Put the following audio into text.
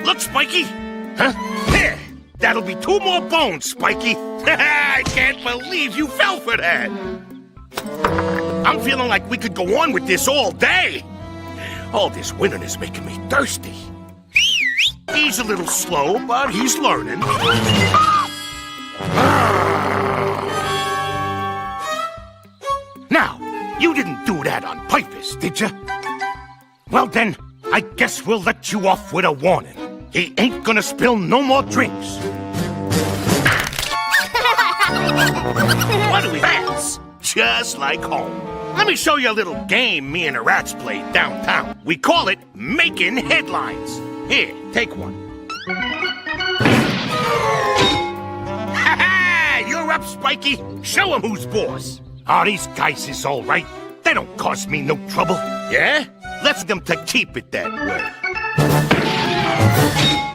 Look, Spiky. Huh? There. That'll be 2 more bones, Spiky. I can't believe you fell for that. I'm feeling like we could go on with this all day. All this winning is making me thirsty. He's a little slow, but he's learning. Now, you didn't do that on purpose, did you? Well then, I guess we'll let you off with a warning. He ain't gonna spill no more drinks. What are we, rats? Just like home. Let me show you a little game me and the rats play downtown. We call it making headlines. Here, take one. Ha-ha! You're up, Spiky. Show 'em who's boss. Oh, these guys is all right. They don't cause me no trouble. Yeah? Left them to keep it that way.